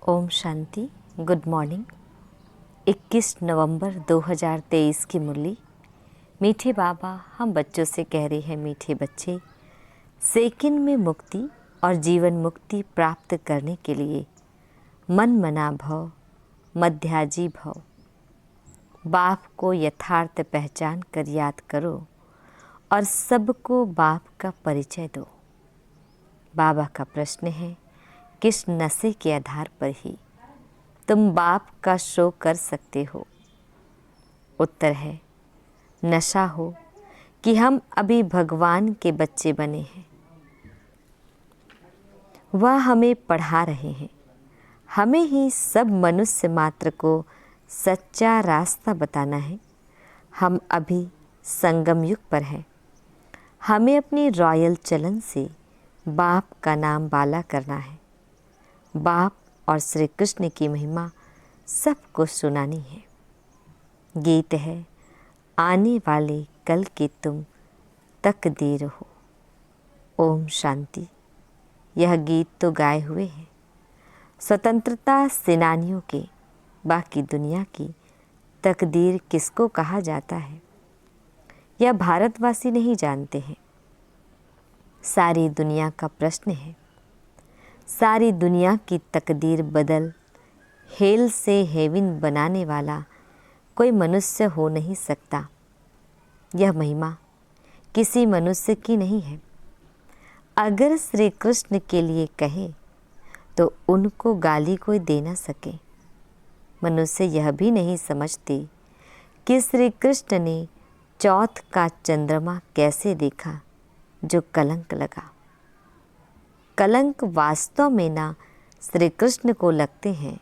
Om Shanti. Good morning. 21 नवंबर 2023 की मुरली। मीठे बाबा हम बच्चों से कह रहे हैं, मीठे बच्चे, सेकंड में मुक्ति और जीवन मुक्ति प्राप्त करने के लिए मन मना भव, मध्याजी भव। बाप को यथार्थ पहचान कर याद करो और सबको बाप का परिचय दो। बाबा का प्रश्न है, किस नशे के आधार पर ही तुम बाप का शो कर सकते हो? उत्तर है, नशा हो कि हम अभी भगवान के बच्चे बने हैं। वह हमें पढ़ा रहे हैं, हमें ही सब मनुष्य मात्र को सच्चा रास्ता बताना है। हम अभी संगम युग पर हैं। हमें अपनी रॉयल चलन से बाप का नाम बाला करना है। बाप और श्री कृष्ण की महिमा सबको सुनानी है। गीत है, आने वाले कल के तुम तकदीर हो। ओम शांति। यह गीत तो गाए हुए हैं स्वतंत्रता सेनानियों के। बाकी दुनिया की तकदीर किसको कहा जाता है, यह भारतवासी नहीं जानते हैं। सारी दुनिया का प्रश्न है। सारी दुनिया की तकदीर बदल हेल से हेवन बनाने वाला कोई मनुष्य हो नहीं सकता। यह महिमा किसी मनुष्य की नहीं है। अगर श्री कृष्ण के लिए कहे तो उनको गाली कोई दे न सके। मनुष्य यह भी नहीं समझते कि श्री कृष्ण ने चौथ का चंद्रमा कैसे देखा जो कलंक लगा। कलंक वास्तव में ना श्री कृष्ण को लगते हैं,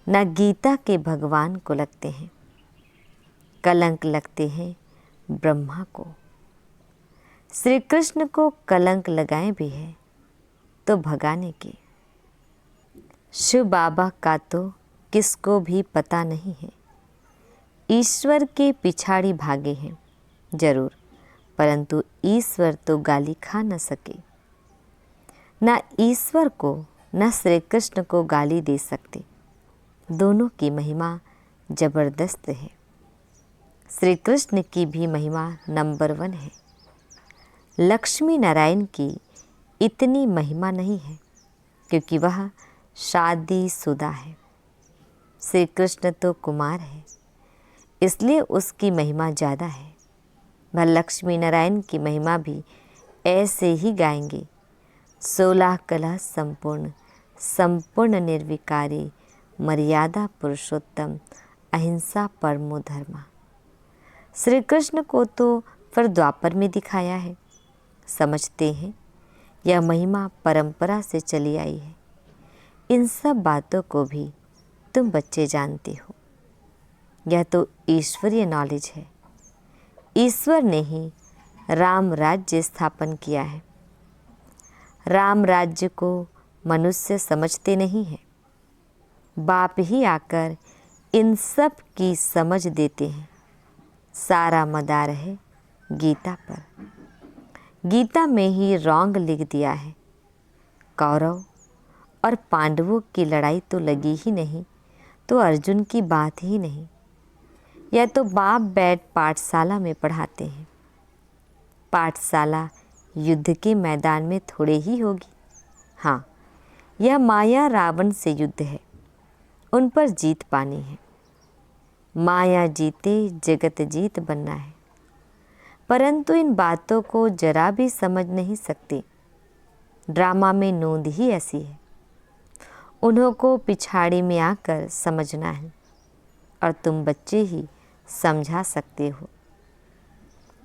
न गीता के भगवान को लगते हैं। कलंक लगते हैं ब्रह्मा को। श्री कृष्ण को कलंक लगाए भी है तो भगाने के। शिव बाबा का तो किसको भी पता नहीं है। ईश्वर के पिछाड़ी भागे हैं जरूर, परंतु ईश्वर तो गाली खा न सके। न ईश्वर को न श्री कृष्ण को गाली दे सकते। दोनों की महिमा जबरदस्त है। श्री कृष्ण की भी महिमा नंबर 1 है। लक्ष्मी नारायण की इतनी महिमा नहीं है क्योंकि वह शादीशुदा है। श्री कृष्ण तो कुमार है, इसलिए उसकी महिमा ज़्यादा है। वह लक्ष्मी नारायण की महिमा भी ऐसे ही गाएंगे। 16 कला संपूर्ण, संपूर्ण निर्विकारी, मर्यादा पुरुषोत्तम, अहिंसा परमो धर्मा। श्री कृष्ण को तो फिर द्वापर में दिखाया है। समझते हैं यह महिमा परंपरा से चली आई है। इन सब बातों को भी तुम बच्चे जानते हो। यह तो ईश्वरीय नॉलेज है। ईश्वर ने ही राम राज्य स्थापन किया है। राम राज्य को मनुष्य समझते नहीं है। बाप ही आकर इन सब की समझ देते हैं। सारा मदार है गीता पर। गीता में ही रॉन्ग लिख दिया है। कौरव और पांडवों की लड़ाई तो लगी ही नहीं तो अर्जुन की बात ही नहीं। यह तो बाप बैठ पाठशाला में पढ़ाते हैं। पाठशाला युद्ध के मैदान में थोड़े ही होगी। हाँ, यह माया रावण से युद्ध है। उन पर जीत पानी है। माया जीते जगत जीत बनना है। परंतु इन बातों को जरा भी समझ नहीं सकते। ड्रामा में नोंद ही ऐसी है। उन्हों को पिछाड़ी में आकर समझना है और तुम बच्चे ही समझा सकते हो।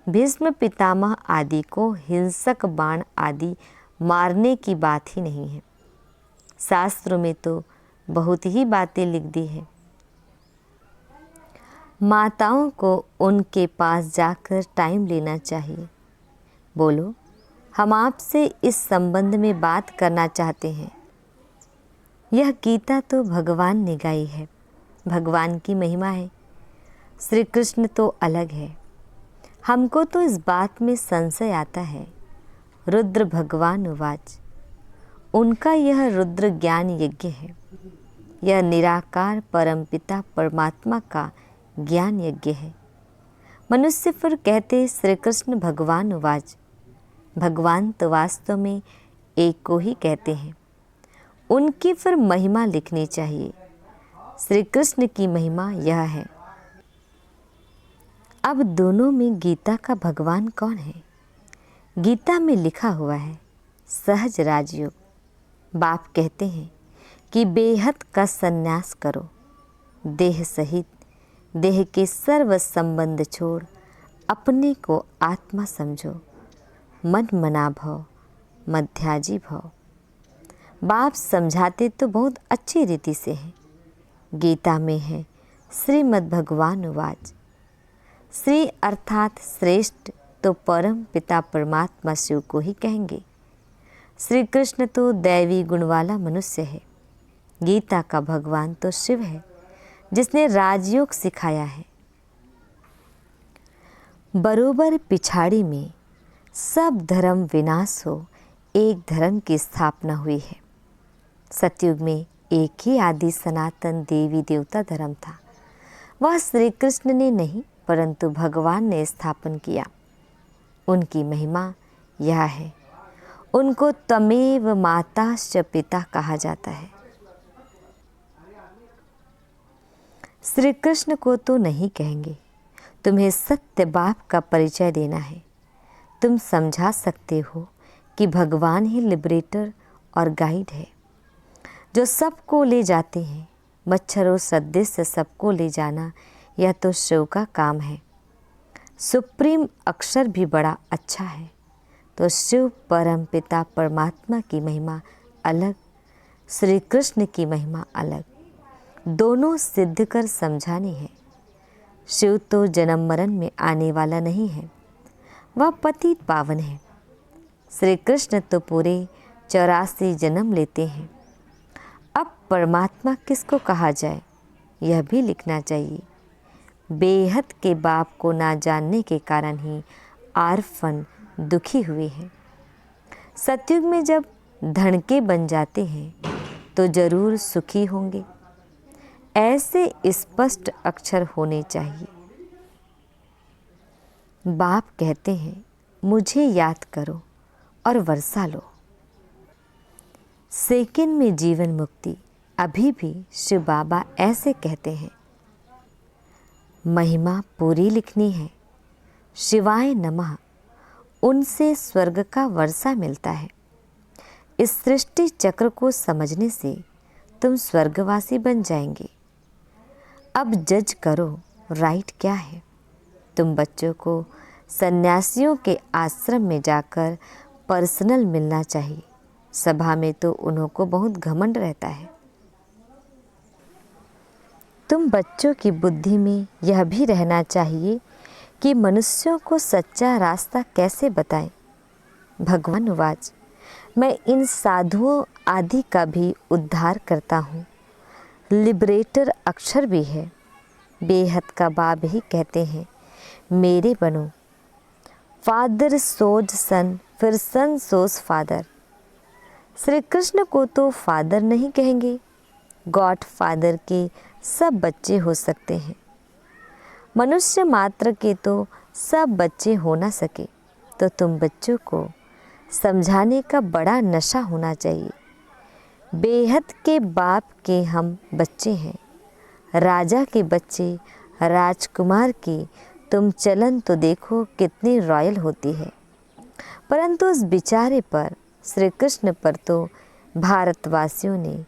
भीष्म पितामह आदि को हिंसक बाण आदि मारने की बात ही नहीं है। शास्त्रों में तो बहुत ही बातें लिख दी है। माताओं को उनके पास जाकर टाइम लेना चाहिए। बोलो, हम आपसे इस संबंध में बात करना चाहते हैं। यह गीता तो भगवान ने गाई है। भगवान की महिमा है। श्री कृष्ण तो अलग है। हमको तो इस बात में संशय आता है। रुद्र भगवान उवाच, उनका यह रुद्र ज्ञान यज्ञ है। यह निराकार परमपिता परमात्मा का ज्ञान यज्ञ है। मनुष्य फिर कहते श्री कृष्ण भगवान उवाच, भगवान तो वास्तव में एक को ही कहते हैं, उनकी फिर महिमा लिखनी चाहिए। श्री कृष्ण की महिमा यह है। अब दोनों में गीता का भगवान कौन है? गीता में लिखा हुआ है सहज राजयोग। बाप कहते हैं कि बेहद का संन्यास करो, देह सहित देह के सर्व संबंध छोड़ अपने को आत्मा समझो, मन मना भव मध्याजी भव। बाप समझाते तो बहुत अच्छी रीति से हैं। गीता में है श्रीमद् भगवान उवाच। श्री अर्थात श्रेष्ठ तो परम पिता परमात्मा शिव को ही कहेंगे। श्री कृष्ण तो दैवी गुण वाला मनुष्य है। गीता का भगवान तो शिव है, जिसने राजयोग सिखाया है। बरोबर पिछाड़ी में सब धर्म विनाश हो, एक धर्म की स्थापना हुई है। सतयुग में एक ही आदि सनातन देवी देवता धर्म था। वह श्री कृष्ण ने नहीं परंतु भगवान ने स्थापन किया। उनकी महिमा यह है, उनको त्वमेव माताश्च पिता कहा जाता है। श्री कृष्ण को तो नहीं कहेंगे, तुम्हें सत्य बाप का परिचय देना है। तुम समझा सकते हो कि भगवान ही लिबरेटर और गाइड है, जो सबको ले जाते हैं। मच्छरों श्रद्धे से सबको ले जाना यह तो शिव का काम है। सुप्रीम अक्षर भी बड़ा अच्छा है, तो शिव परम पिता परमात्मा की महिमा अलग, श्री कृष्ण की महिमा अलग, दोनों सिद्ध कर समझानी है। शिव तो जन्म मरण में आने वाला नहीं है, वह पतित पावन है। श्री कृष्ण तो पूरे 84 जन्म लेते हैं। अब परमात्मा किसको कहा जाए यह भी लिखना चाहिए। बेहद के बाप को ना जानने के कारण ही आर्फन दुखी हुए हैं। सतयुग में जब धनके बन जाते हैं तो जरूर सुखी होंगे, ऐसे स्पष्ट अक्षर होने चाहिए। बाप कहते हैं मुझे याद करो और वर्षा लो। सेकंड में जीवन मुक्ति अभी भी शिव बाबा ऐसे कहते हैं। महिमा पूरी लिखनी है। शिवाय नमः, उनसे स्वर्ग का वर्षा मिलता है। इस सृष्टि चक्र को समझने से तुम स्वर्गवासी बन जाएंगे। अब जज करो राइट क्या है। तुम बच्चों को सन्यासियों के आश्रम में जाकर पर्सनल मिलना चाहिए। सभा में तो उन्हों को बहुत घमंड रहता है। तुम बच्चों की बुद्धि में यह भी रहना चाहिए कि मनुष्यों को सच्चा रास्ता कैसे बताएं। भगवान उवाच, मैं इन साधुओं आदि का भी उद्धार करता हूँ। लिबरेटर अक्षर भी है। बेहद का बाप ही कहते हैं मेरे बनो। फादर सोज सन, फिर सन सोज फादर। श्री कृष्ण को तो फादर नहीं कहेंगे, गॉड फादर के सब बच्चे हो सकते हैं। मनुष्य मात्र के तो सब बच्चे हो ना सके, तो तुम बच्चों को समझाने का बड़ा नशा होना चाहिए। बेहद के बाप के हम बच्चे हैं, राजा के बच्चे, राजकुमार की तुम चलन तो देखो कितनी रॉयल होती है। परंतु उस बेचारे पर, श्री कृष्ण पर तो भारतवासियों ने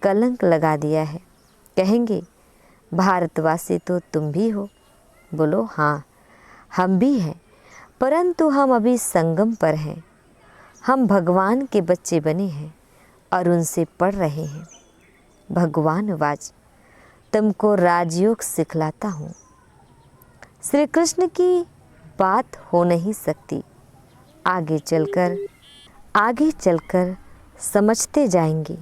कलंक लगा दिया है। कहेंगे भारतवासी तो तुम भी हो। बोलो हाँ, हम भी हैं, परंतु हम अभी संगम पर हैं। हम भगवान के बच्चे बने हैं और उनसे पढ़ रहे हैं। भगवान वाच, तुमको राजयोग सिखलाता हूँ। श्री कृष्ण की बात हो नहीं सकती। आगे चलकर समझते जाएंगे।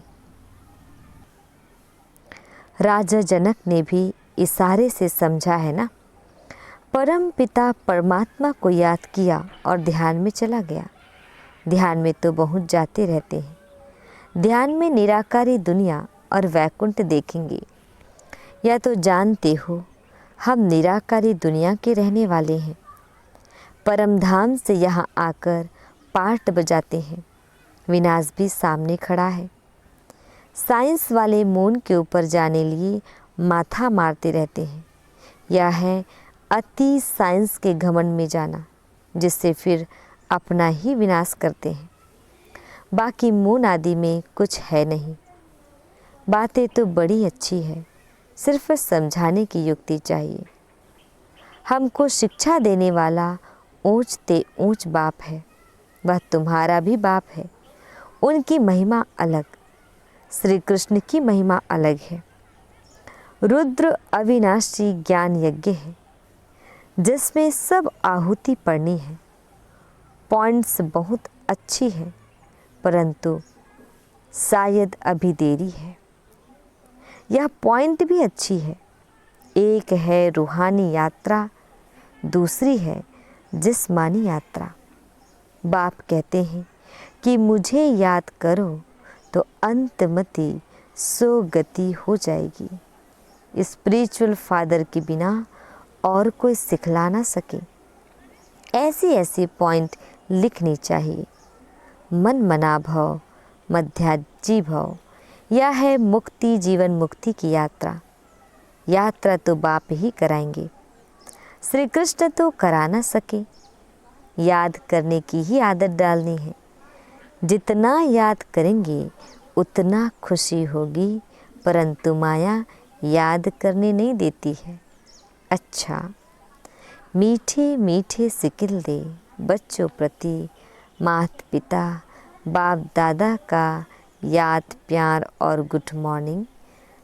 राजा जनक ने भी इशारे से समझा है ना। परम पिता परमात्मा को याद किया और ध्यान में चला गया। ध्यान में तो बहुत जाते रहते हैं। ध्यान में निराकारी दुनिया और वैकुंठ देखेंगे। या तो जानते हो हम निराकारी दुनिया के रहने वाले हैं, परमधाम से यहाँ आकर पार्ट बजाते हैं। विनाश भी सामने खड़ा है। साइंस वाले मून के ऊपर जाने लिए माथा मारते रहते हैं। यह है अति साइंस के घमंड में जाना, जिससे फिर अपना ही विनाश करते हैं। बाकी मून आदि में कुछ है नहीं। बातें तो बड़ी अच्छी है, सिर्फ समझाने की युक्ति चाहिए। हमको शिक्षा देने वाला ऊंच ते ऊंच बाप है, वह तुम्हारा भी बाप है। उनकी महिमा अलग, श्री कृष्ण की महिमा अलग है। रुद्र अविनाशी ज्ञान यज्ञ है, जिसमें सब आहुति पड़नी है। पॉइंट्स बहुत अच्छी है, परंतु शायद अभी देरी है। यह पॉइंट भी अच्छी है। एक है रूहानी यात्रा, दूसरी है जिस्मानी यात्रा। बाप कहते हैं कि मुझे याद करो तो अंतमति सो गति हो जाएगी। स्पिरिचुअल फादर के बिना और कोई सिखला ना सके। ऐसी ऐसी पॉइंट लिखनी चाहिए। मन मना भव, मध्याजी भव। यह है मुक्ति, जीवन मुक्ति की यात्रा। यात्रा तो बाप ही कराएंगे, श्री कृष्ण तो करा ना सके। याद करने की ही आदत डालनी है। जितना याद करेंगे उतना खुशी होगी, परंतु माया याद करने नहीं देती है। अच्छा, मीठे मीठे सिकिल दे बच्चों प्रति माता पिता बाप दादा का याद प्यार और गुड मॉर्निंग।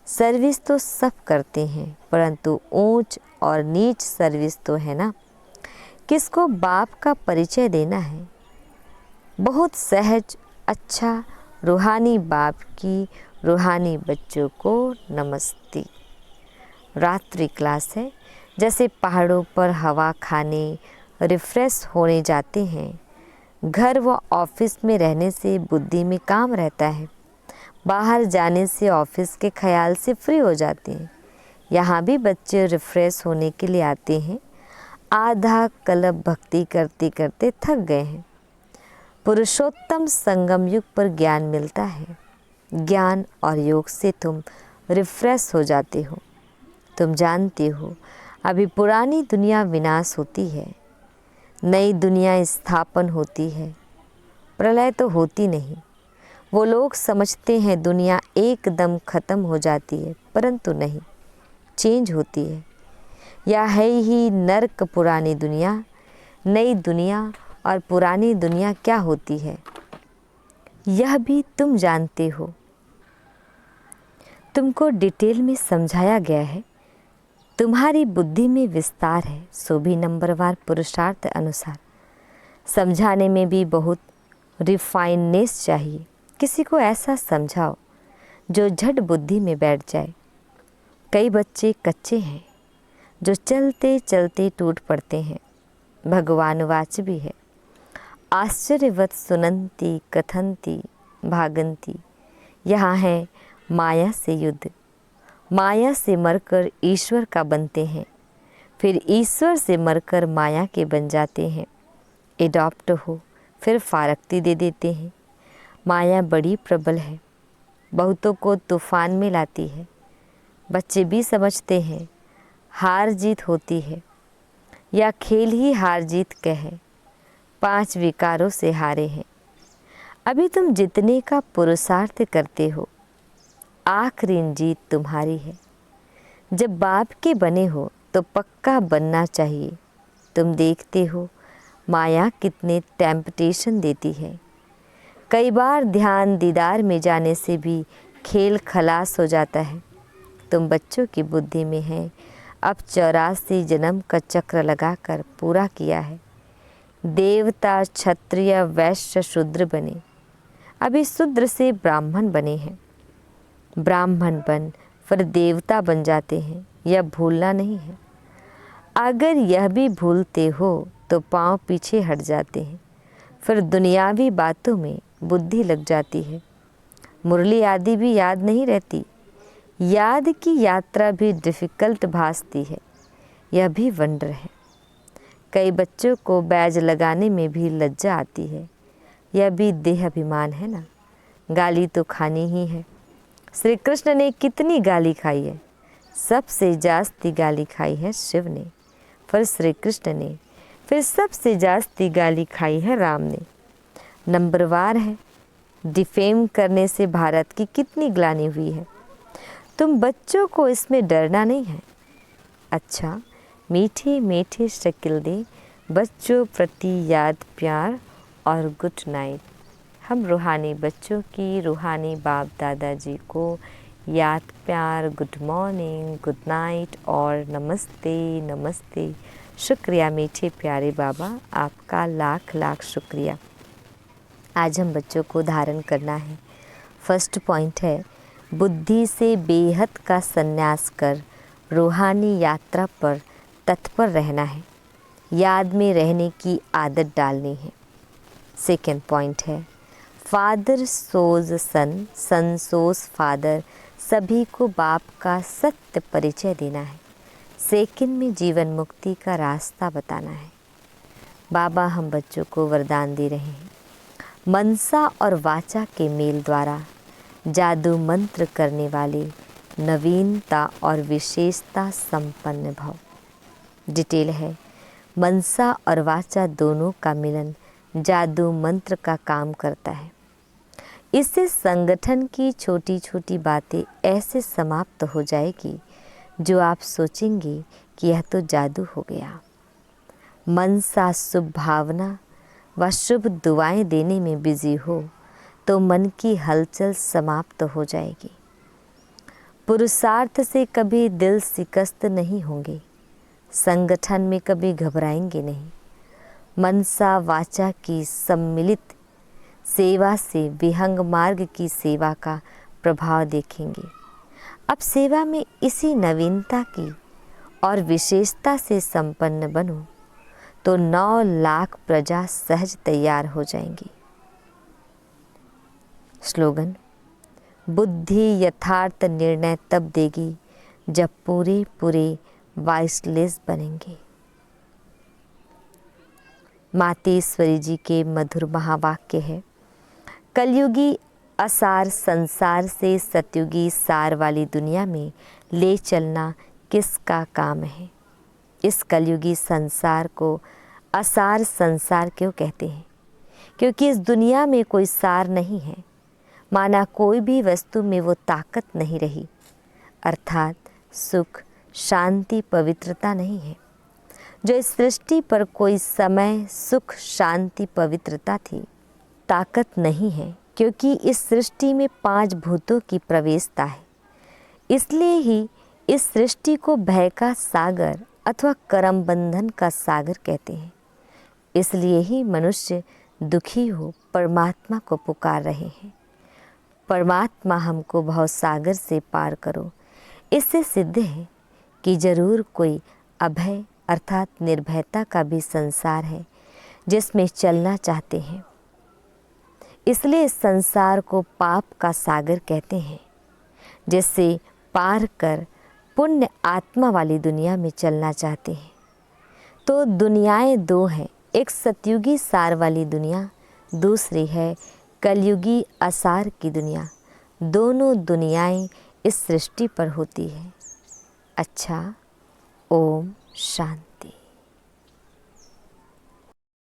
सर्विस तो सब करते हैं, परंतु ऊंच और नीच सर्विस तो है ना। किसको बाप का परिचय देना है। बहुत सहज, अच्छा, रूहानी बाप की रूहानी बच्चों को नमस्ते। रात्रि क्लास है। जैसे पहाड़ों पर हवा खाने रिफ्रेश होने जाते हैं, घर व ऑफिस में रहने से बुद्धि में काम रहता है, बाहर जाने से ऑफिस के ख्याल से फ्री हो जाते हैं। यहाँ भी बच्चे रिफ्रेश होने के लिए आते हैं। आधा कल्प भक्ति करते करते थक गए हैं। पुरुषोत्तम संगम युग पर ज्ञान मिलता है। ज्ञान और योग से तुम रिफ्रेश हो जाते हो। तुम जानते हो अभी पुरानी दुनिया विनाश होती है, नई दुनिया स्थापन होती है। प्रलय तो होती नहीं। वो लोग समझते हैं दुनिया एकदम ख़त्म हो जाती है, परंतु नहीं, चेंज होती है। या है ही नर्क पुरानी दुनिया। नई दुनिया और पुरानी दुनिया क्या होती है, यह भी तुम जानते हो। तुमको डिटेल में समझाया गया है। तुम्हारी बुद्धि में विस्तार है, सो भी नंबरवार पुरुषार्थ अनुसार। समझाने में भी बहुत रिफाइननेस चाहिए। किसी को ऐसा समझाओ जो झट बुद्धि में बैठ जाए। कई बच्चे कच्चे हैं जो चलते चलते टूट पड़ते हैं। भगवान वाच भी है, आश्चर्यवत सुनंती कथंती भागंती। यहाँ है माया से युद्ध। माया से मरकर ईश्वर का बनते हैं, फिर ईश्वर से मरकर माया के बन जाते हैं। एडॉप्ट हो फिर फारक्ती दे देते हैं। माया बड़ी प्रबल है, बहुतों को तूफान में लाती है। बच्चे भी समझते हैं हार जीत होती है, या खेल ही हार जीत का है। 5 विकारों से हारे हैं। अभी तुम जितने का पुरुषार्थ करते हो, आखिरी जीत तुम्हारी है। जब बाप के बने हो तो पक्का बनना चाहिए। तुम देखते हो माया कितने टेम्पटेशन देती है। कई बार ध्यान दीदार में जाने से भी खेल खलास हो जाता है। तुम बच्चों की बुद्धि में है, अब 84 जन्म का चक्र लगाकर पूरा किया है। देवता क्षत्रिय वैश्य शूद्र बने, अभी शूद्र से ब्राह्मण बने हैं। ब्राह्मण बन फिर देवता बन जाते हैं, यह भूलना नहीं है। अगर यह भी भूलते हो तो पांव पीछे हट जाते हैं, फिर दुनियावी बातों में बुद्धि लग जाती है। मुरली आदि भी याद नहीं रहती, याद की यात्रा भी डिफ़िकल्ट भासती है, यह भी वंडर है। कई बच्चों को बैज लगाने में भी लज्जा आती है, यह भी देह अभिमान है ना। गाली तो खानी ही है। श्री कृष्ण ने कितनी गाली खाई है? सबसे जास्ती गाली खाई है शिव ने, फिर श्री कृष्ण ने, फिर सबसे जास्ती गाली खाई है राम ने। नंबरवार है। डिफेम करने से भारत की कितनी ग्लानि हुई है। तुम बच्चों को इसमें डरना नहीं है। अच्छा, मीठे मीठे शकील दे बच्चों प्रति याद प्यार और गुड नाइट। हम रूहानी बच्चों की रूहानी बाप दादाजी को याद प्यार, गुड मॉर्निंग, गुड नाइट और नमस्ते नमस्ते। शुक्रिया मीठे प्यारे बाबा, आपका लाख लाख शुक्रिया। आज हम बच्चों को धारण करना है। फर्स्ट पॉइंट है, बुद्धि से बेहद का संन्यास कर रूहानी यात्रा पर तत्पर रहना है। याद में रहने की आदत डालनी है। सेकेंड पॉइंट है, फादर सोज सन, सन सोज फादर, सभी को बाप का सत्य परिचय देना है। सेकंड में जीवन मुक्ति का रास्ता बताना है। बाबा हम बच्चों को वरदान दे रहे हैं, मनसा और वाचा के मेल द्वारा जादू मंत्र करने वाले नवीनता और विशेषता संपन्न भव। डिटेल है, मनसा और वाचा दोनों का मिलन जादू मंत्र का काम करता है। इससे संगठन की छोटी छोटी बातें ऐसे समाप्त हो जाएगी जो आप सोचेंगे कि यह तो जादू हो गया। मनसा शुभ भावना व शुभ दुआएं देने में बिजी हो तो मन की हलचल समाप्त हो जाएगी। पुरुषार्थ से कभी दिल शिकस्त नहीं होंगे, संगठन में कभी घबराएंगे नहीं। मनसा वाचा की सम्मिलित सेवा से विहंग मार्ग की सेवा का प्रभाव देखेंगे। अब सेवा में इसी नवीनता की और विशेषता से संपन्न बनो तो 9 लाख प्रजा सहज तैयार हो जाएंगी। स्लोगन, बुद्धि यथार्थ निर्णय तब देगी जब पूरे पूरे वाइसलेस बनेंगे। मातेश्वरी जी के मधुर महावाक्य है, कलयुगी असार संसार से सतयुगी सार वाली दुनिया में ले चलना किसका काम है। इस कलयुगी संसार को असार संसार क्यों कहते हैं? क्योंकि इस दुनिया में कोई सार नहीं है, माना कोई भी वस्तु में वो ताकत नहीं रही, अर्थात सुख शांति पवित्रता नहीं है। जो इस सृष्टि पर कोई समय सुख शांति पवित्रता थी, ताकत नहीं है, क्योंकि इस सृष्टि में 5 भूतों की प्रवेशता है। इसलिए ही इस सृष्टि को भय का सागर अथवा कर्म बंधन का सागर कहते हैं। इसलिए ही मनुष्य दुखी हो परमात्मा को पुकार रहे हैं, परमात्मा हमको भव सागर से पार करो। इससे सिद्ध है कि जरूर कोई अभय अर्थात निर्भयता का भी संसार है जिसमें चलना चाहते हैं। इसलिए इस संसार को पाप का सागर कहते हैं, जिससे पार कर पुण्य आत्मा वाली दुनिया में चलना चाहते हैं। तो दुनियाएं 2 हैं, एक सतयुगी सार वाली दुनिया, दूसरी है कलयुगी असार की दुनिया। दोनों दुनियाएं इस सृष्टि पर होती है। अच्छा, ओम शांति।